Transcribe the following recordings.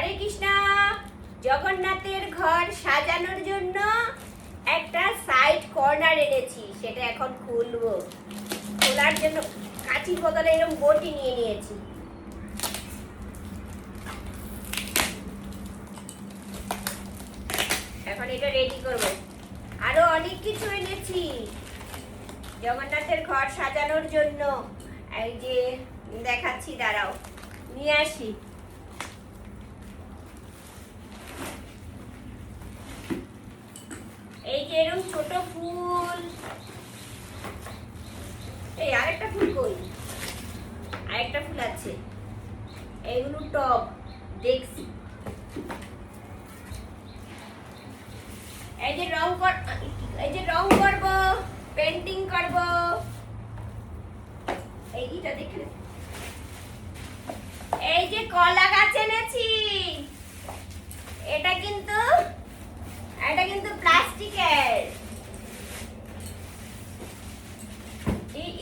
হরে কৃষ্ণ। জগন্নাথের ঘর সাজানোর জন্য একটা সাইড কর্নার এনেছি, সেটা এখন খুলবো। খোলার জন্য কাঁচির বদলে এরকম বটি নিয়ে নিয়েছি। এখন এটা রেডি করবো। আরো অনেক কিছু এনেছি জগন্নাথের ঘর সাজানোর জন্য। এই যে দেখাচ্ছি, দাঁড়াও নিয়ে আসি। এই যে এরকম ছোট ফুল, এই আরেকটা ফুল কই, আরেকটা ফুল আছে। এইগুলো টব দেখছি। এই যে রং করব, পেন্টিং করব। এইটা দেখে, এই যে কলা গাছ এনেছি। এটা কিন্তু প্লাস্টিকের।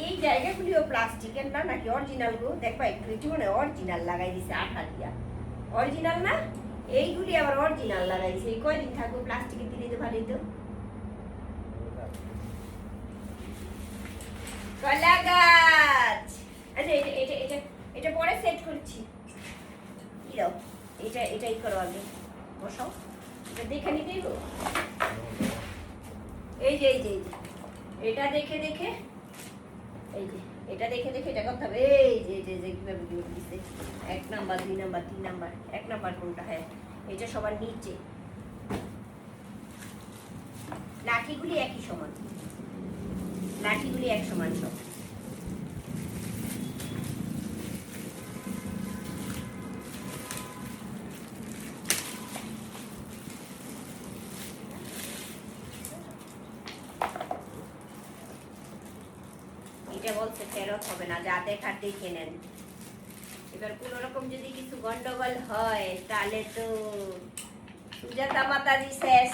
এই জায়গাগুলিও প্লাস্টিকের না, নাকি অরিজিনাল গো? দেখবা একটু একটু মানে অরিজিনাল লাগাই দিছে, আঠা দিয়া। অরিজিনাল না, এইগুলি আবার অরিজিনাল লাগাইছে। এই কয়দিন থাকবো, প্লাস্টিকের দিলে তো ভালোই তো। কলা গাছ। আচ্ছা, এটা পরে সেট করছি। এটাই করো আগে, বসাও। এটা দেখে নিতেই গো। এই যে এটা দেখে এই যে এটা দেখে এটা করতে হবে। এই যে কিভাবে কি দিচ্ছে, 1 নাম্বার 2 নাম্বার 3 নাম্বার। 1 নাম্বার কোনটা? হ্যাঁ, এটা সবার নিচে। লাঠিগুলি একই সমান, লাঠিগুলি এক সমান সব। এটা বলছে ফেরত হবে না, যা দেখার দেখে নেন। এবার কোন রকম যদি কিছু গন্ডগোল হয় তাহলে তো সুজাতা মাতাজি শেষ।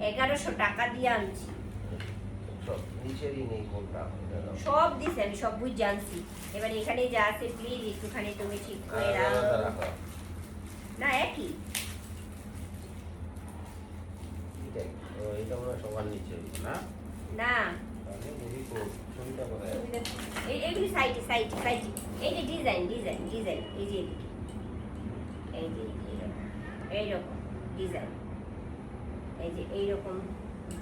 1100 টাকা দিয়ে আনছি। সব দিছে, আমি সব বুঝ জানছি। এবার এখানে যা আছে প্লিজ একটুখানি তুমি ঠিক করে রাখো। না একই, না এইগুলি সাইডে সাইডে সাইডে। এই যে ডিজাইন, এই যে এইরকম ডিজাইন, এই যে এইরকম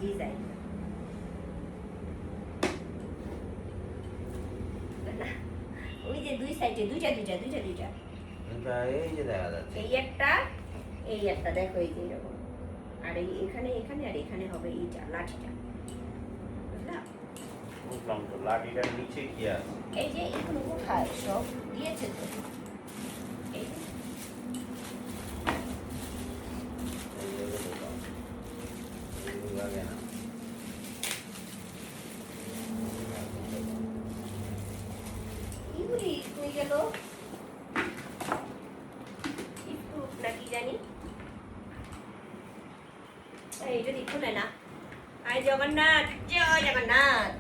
ডিজাইন। ওই যে দুই সাইডে দুইটা। এই যে দেখা যাচ্ছে, এই একটা দেখো, এই যে এরকম। আর এখানে আর এখানে হবে এইটা লাঠিটা, বুঝলা? বুঝলাম তো। লাঠিটার নিচে কি আছে? এই যে এগুলো কোথায় সব দিয়েছে তো। এই লাগে না। এগুলি কই গেল? নাকি জানি। এইটা খুলে না। আয় জগন্নাথ, জয় জগন্নাথ।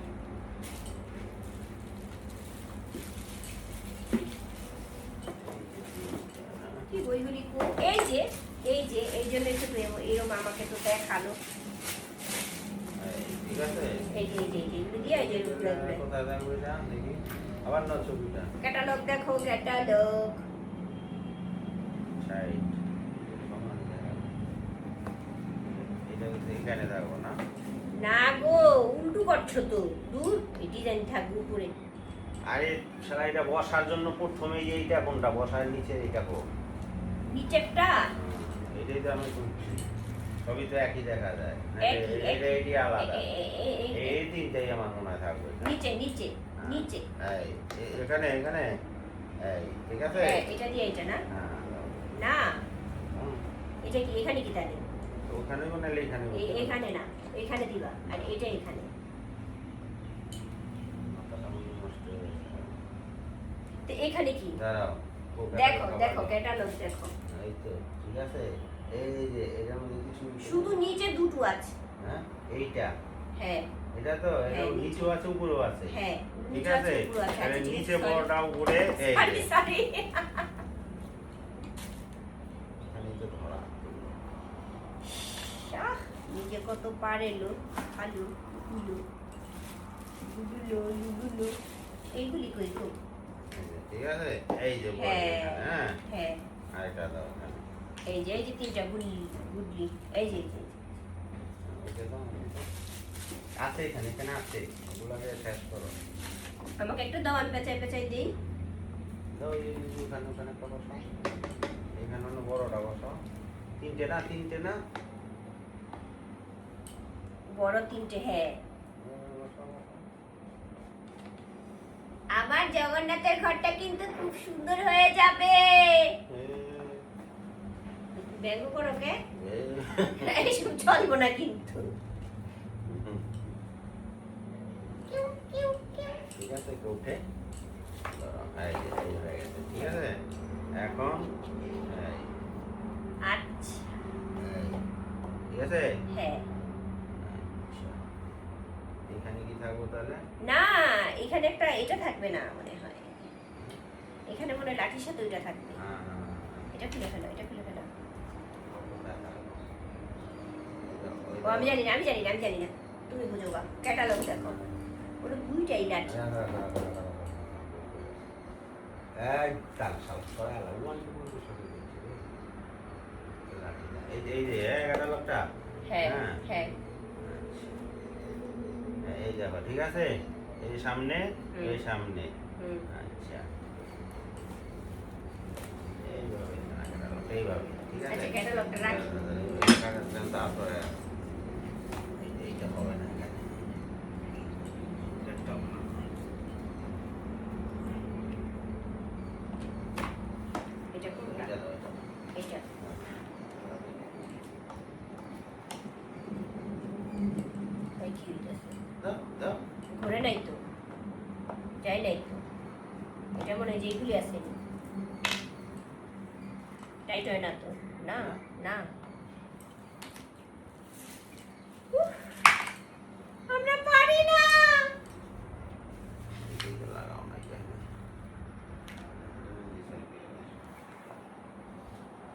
কি বইগুলি? এই জন্য একটু এরকম আমাকে তো দেখালো। ঠিক আছে, এই যে এগুলো দিয়ে এই যে কোথায় দেখো এটা দেখি। আবার না ছবিটা, ক্যাটালগ দেখো, ক্যাটালগ। সাইড এটা এখানে দেখো না। না গো, উল্টো করছো তো। দূর, এই ডিজাইন থাকবে উপরে। আরে শালা, এটা বসার জন্য প্রথমে এইটা কোনটা? বসার নিচে এইটা কো, নিচেরটা। এটাই তো আমি শুনছি। সবই তো একই দেখা যায়। এটি আলাদা। এই তিনটাই আমার মনে হয় থাকবে। নিচে। এখানে এই ঠিক আছে। এটা দিয়ে এটা না, হ্যাঁ, না এটা কি এখানে কি তাহলে? ওখানে বানালে এখানে এখানে না, এখানে দিবা। আর এটা এখানে। তো এখানে কি? দাঁড়াও, দেখো ক্যাটালগ দেখো। এই তো ঠিক আছে। এই যে এর মধ্যে কিছু শুধু নিচে দুটো আছে। হ্যাঁ, এইটা। হ্যাঁ, এটা তো এটা হ্যাঁ, নিচেও আছে উপরেও আছে। হ্যাঁ, ঠিক আছে। তাহলে নিচে বড়টা উপরে এই সরি এখানে কত পার এলো, আলু গুলো গুলো গুলো এইগুলি কই গো? ঠিক আছে, এই যে বল হ্যাঁ এখানে, হ্যাঁ হ্যাঁ, আরেকটা দাও এখানে। এই যে 3টা গুলি গুডলি, এই যে ওকে দাও, আছে এখানে, এখানে আছে, ওগুলোকে শেষ করো। আমাকে একটু দাও, আমি পেঁচাই পেঁচাই দিই। দাও এই ওখানে, ওখানে একটা বসাও, এখানে হলো বড়টা বসাও। 3টে না, 3টে না, বড় 3টে, হ্যাঁ। বসাও, বসাও। আমার জগন্নাথের ঘরটা কিন্তু খুব সুন্দর হয়ে যাবে। ব্যঙ্গ করো কে? এইসব চলবো না কিন্তু। ঠিক আছে, একটু উঠে এই যে এই হয়ে গেছে, ঠিক আছে। এখন এই, আচ্ছা, এই, ঠিক আছে। হ্যাঁ। আচ্ছা, এখানে কি থাকবো তাহলে? না, এখানে একটা এটা থাকবে না মনে হয়, এখানে মনে হয় লাঠির সাথে ওইটা থাকবে। হ্যাঁ, হ্যাঁ, এটা খুলে ফেলো, এটা খুলে ফেলো। ও হ্যাঁ। আমি জানি না, আমি জানি না, আমি জানি না, তুমি বুঝো বা, ক্যাটালগ দেখো, ওটা 2টাই লাঠি। এই যে ক্যাটালগটা, হ্যাঁ হ্যাঁ। হ্যাঁ, এই দেখো, ঠিক আছে, এই সামনে, এই সামনে, হুম। আচ্ছা এইভাবে না, ক্যাটালগটা এইভাবে, ঠিক আছে। আচ্ছা, ক্যাটালগটা রাখি। তারপরে এইটা হবে না এখানে। এটা হবে না। এটা কোনটা? এটা দাও, এটা দাও। এটা। ওই কি হইতাছে? দাও, দাও। ঘরে নাই তো, যাই নাই তো, এটা মনে হয় যেইগুলি আছে টাইট হয় না তো, না না। উফ, আমরা পারি না। এদিকে লাগাও না এখানে।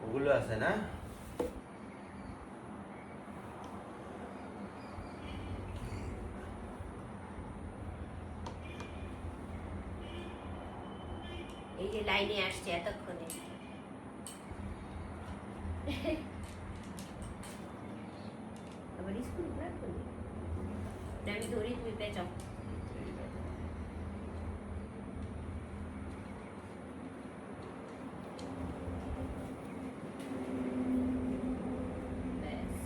ওগুলো আছে না? এই যে লাইনে আসছে এতক্ষণে। আবার স্কুল না করলি, আমি ধরি, তুমি পেঁচাও। ব্যাস।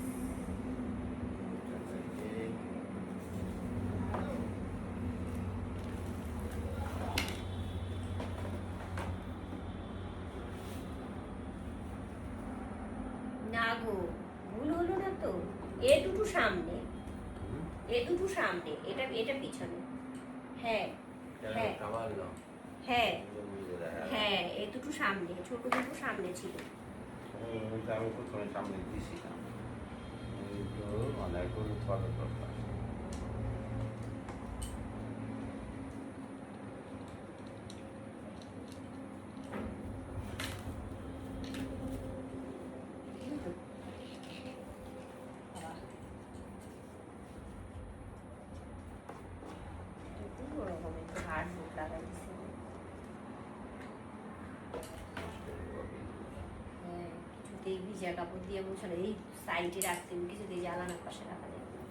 না গো, ভুল হলো না তো, এ দুটো সামনে, এ দুটো সামনে, এটা এটা পিছনে। হ্যাঁ হ্যাঁ হ্যাঁ হ্যাঁ, এ দুটো সামনে, ছোট দুটো সামনে ছিল। আমি প্রথমে সামনে দিয়েছিলাম, কিন্তু অনেকগুলো ফটো দরকার। কিছুতেই ভিজা কাপড় দিয়ে মুছানো, এই সাইডে রাখতে হবে, কিছুতেই জ্বালানোর পাশে রাখা যায় না।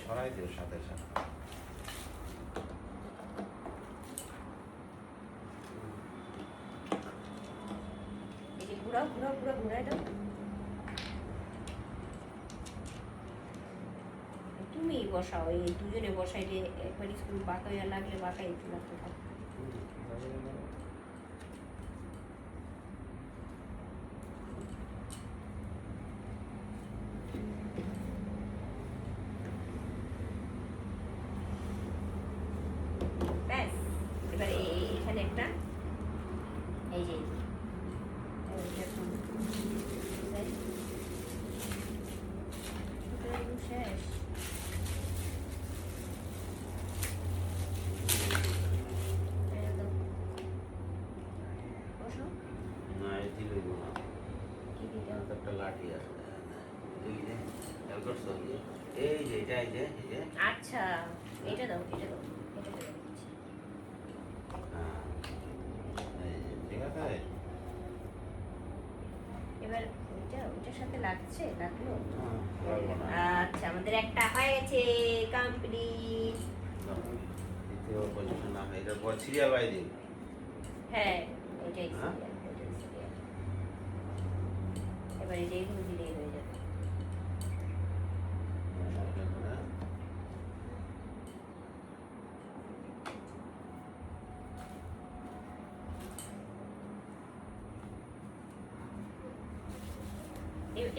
সরাই দিও সাথে সাথে। এই যে ঘুরাও ঘুরাও ঘুরাও, ঘুরাই দাও। তুমি বসাও, এই দুজনে বসাইলে একবার স্কুল বাঁকা হইয়া লাগলে বাঁকাই লাগতে থাকবে। ব্যাস, এবার এখানে একটা, এই যে শেষ। বসো। না, এই লাঠি আছে এই যে খেয়াল করছো এই যে এটা এই যে আচ্ছা এটা দাও এটা দাও এটা দাও হ্যাঁ এই যে ঠিক আছে এবার ওইটার সাথে লাগছে লাগলো লাগবো না। আচ্ছা আমাদের একটা হয়ে গেছে কমপ্লিট দ্বিতীয় পজিশন না এটার পর সিরিয়াল বাই দিন হ্যাঁ ওইটাই হ্যাঁ? serial, ওইটাই serial। এবার এইগুলো দিলেই হয়ে যাবে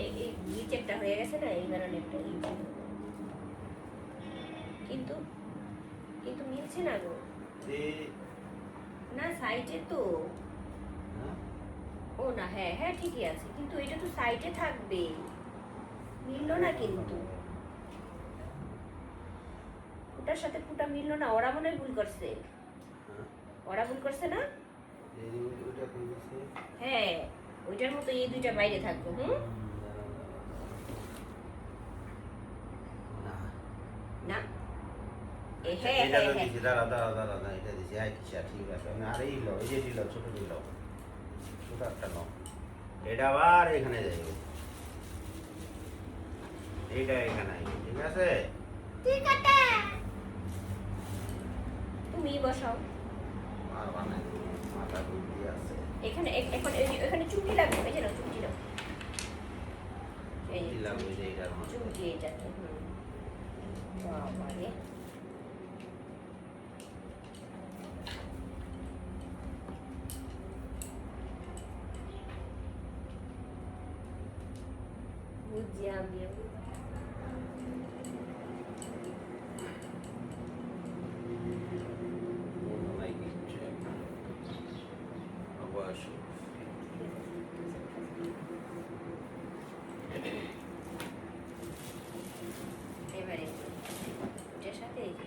এই নিচেরটা হয়ে গেছে না এই কারণে একটা কিন্তু কিন্তু মিলছে না গো না সাইডে তো ও না হ্যাঁ হ্যাঁ ঠিকই আছে কিন্তু এটা তো সাইডে থাকবে মিললো না কিন্তু ফুটার সাথে ফুটা মিললো না ওরা মনে হয় ভুল করছে ওরা ভুল করছে না হ্যাঁ ওইটার মতো এই দুইটা বাইরে থাকবে না হ্যাঁ এটা হ্যাঁ তো হ্যাঁ দিছি দাঁড়া এটা দিছি ঠিক আছে আরে এই লো এই যে দিল ছোট দিল ছোট একটা লো এটা আবার এখানে যাবে এইটা এখানে আসবে, ঠিক আছে ঠিক আছে তুমি বসাও আর বানাই মাথা বুদ্ধি আছে এখানে এখন এখানে চুমকি লাগবে এই যে না চুমকি দাও এই যে দিলাম ওই যে এইটার মধ্যে চুমকি এটাতে বাবারে বুঝছি আমিও মনে নাই কিচ্ছু অবশ্য এবারে এটার সাথে এই যে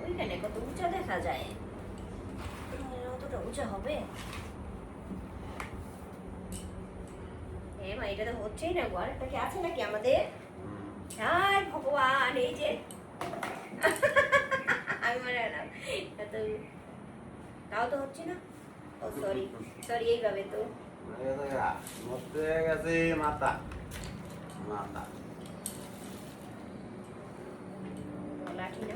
ওইখানে কত উঁচা দেখা যায় অতটা উঁচা হবে মা এটা তো হচ্ছেই না গো আরেকটা কি আছে নাকি আমাদের আর ভগবান এই যে আমি মনে এলাম এত তাও তো হচ্ছে না ও সরি সরি এইভাবে তো নষ্ট হয়ে গেছে মাথা মাথা লাঠি না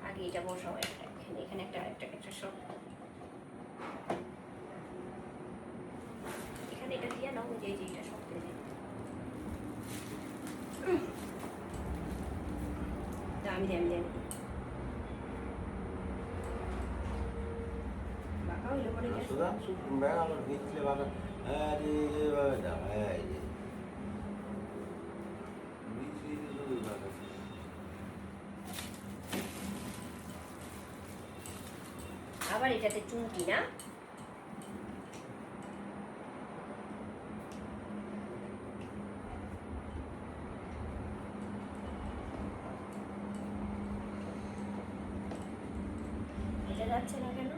আগে এটা বসাও একটা এখানে একটা একটা সব এখানে এটা দিয়ে নাও যে এটা সব দিয়ে দিই আমি বাঁকা হইলো পরে গেছে সুদা ব্যাগ আবার ভিতলে ভালো আরে দাও এই যে আবার এটাতে চুমকি না এটা যাচ্ছে না কেন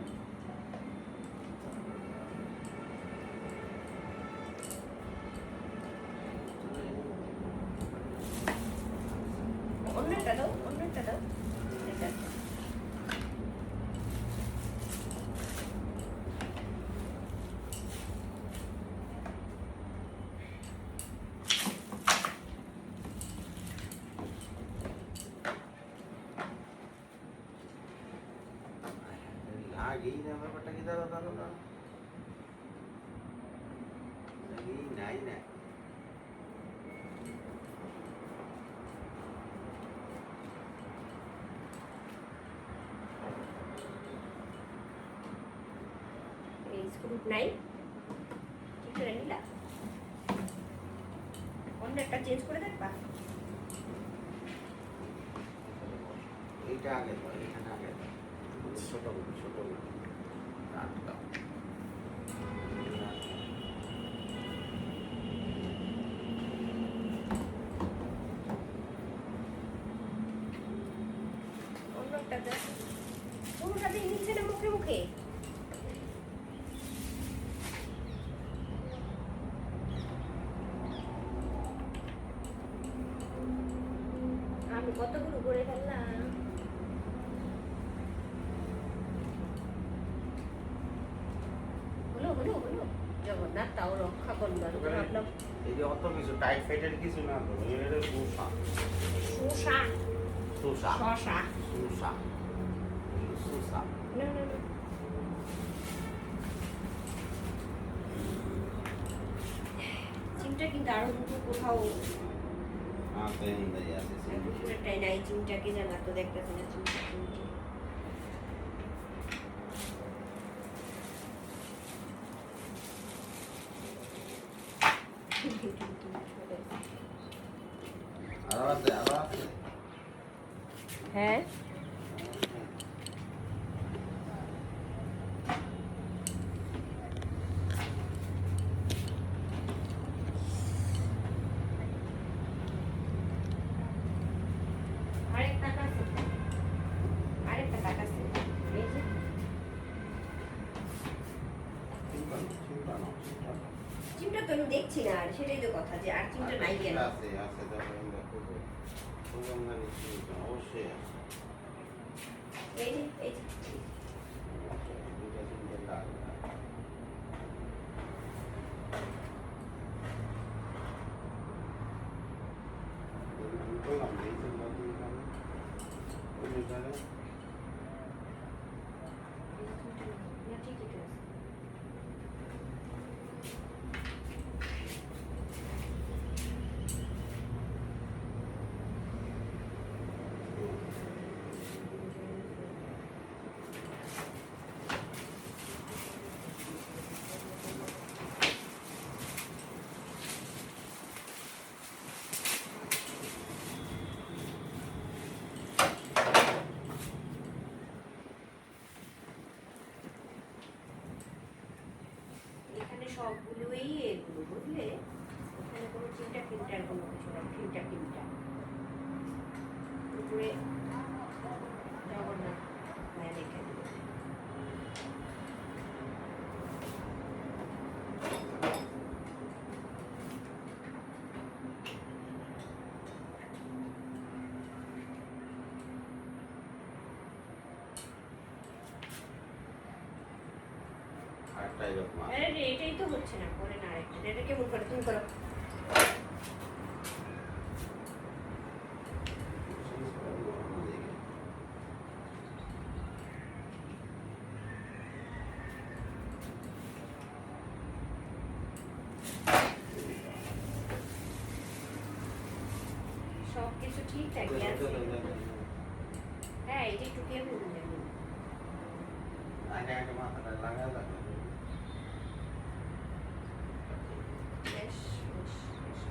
অন্যটা দাও এটা লাগেই না ব্যাপারটা কি দাঁড়া লাগেই নাই না এই স্ক্রু নাই ঠিক করে নিলা অন্য একটা চেঞ্জ করে দেখবা এইটা আগে তো এখানে আগে ছোট আটকাও অন্য একটা পুরোটা দিই কতগুলো করে ফেললাম। হলো হলো হলো, জগন্নাথ তাও রক্ষা করলো। আমি ভাবলাম এই যে অত কিছু টাইট ফাইটের কিছু না তো, এটা শসা শসা শসা শসা শসা শসা। না না না, চিমটা কিন্তু আরো দুটো কোথাও তো এই আছে দুটোটাই নাই। চিমটাকে জানা তো দেখতেছি না, চিমটা চিমটি। আরো আছে আরো আছে। হ্যাঁ আরেকটা কাছে, আরেকটা কাছে এই যে চিমটা তো আমি দেখছি না, আর সেটাই তো কথা যে আর চিমটা নাই কেন। আছে আছে অবশ্যই আছে। এই যে এই যে না, ঠিকই তো আছে। এখানে সবগুলোই এগুলো বুঝলে, এখানে কোনো চিন্তা ফিল্টার কোনো কিছু না, ফিল্টার উপরে জগন্নাথ মায়ের এখানে। আরেকটা এরকম আছে। আরে এটাই তো হচ্ছে না, করে না আরেকটা। এটা কেমন করে তুমি করো? সব কিছু ঠিকঠাকই আছে। হ্যাঁ, এটা একটু কেমন যেন। মাথাটা লাগা লাগবে। বেশ বেশ বেশ।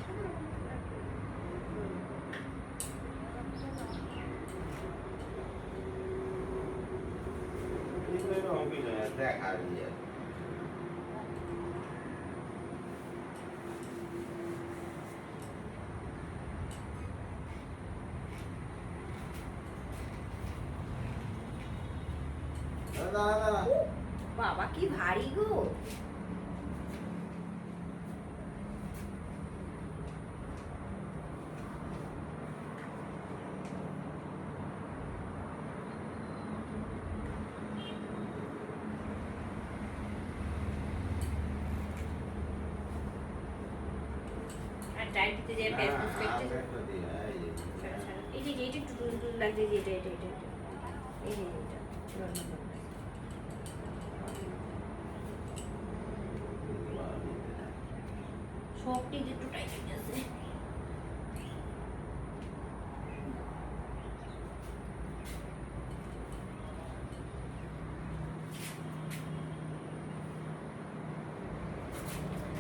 দেখা দিয়ে বাবা কি ভারী গো। আর ডাইটিতে যে ফেসবুক পেজে এই যে যেটা একটু টুল লাগছে, যে এটা এটা এটা এটা। এই যে এটা সবটি যে একটু টাইট হয়ে গেছে।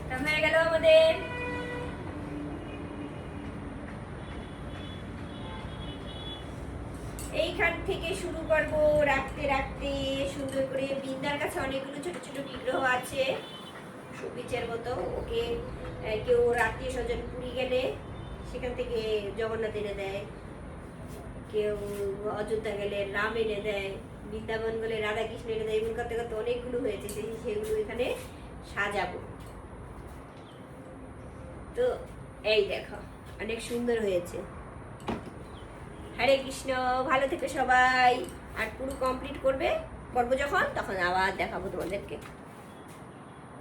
তা হয়ে গেল আমাদের। এইখান থেকে শুরু করব রাখতে রাখতে সুন্দর করে। বৃন্দার কাছে অনেকগুলো ছোট ছোট বিগ্রহ আছে শোপিসের মতো। ওকে কেউ আত্মীয় স্বজন পুরী গেলে সেখান থেকে জগন্নাথ এনে দেয়, কেউ অযোধ্যা গেলে রাম এনে দেয়, বৃন্দাবন গেলে রাধা কৃষ্ণ এনে দেয়। এমন করতে করতে অনেকগুলো হয়েছে, সেগুলো এখানে সাজাবো। তো এই দেখো অনেক সুন্দর হয়েছে। হরে কৃষ্ণ, ভালো থেকে সবাই। আর পুরো কমপ্লিট করবো যখন, তখন আবার দেখাবো তোমাদেরকে।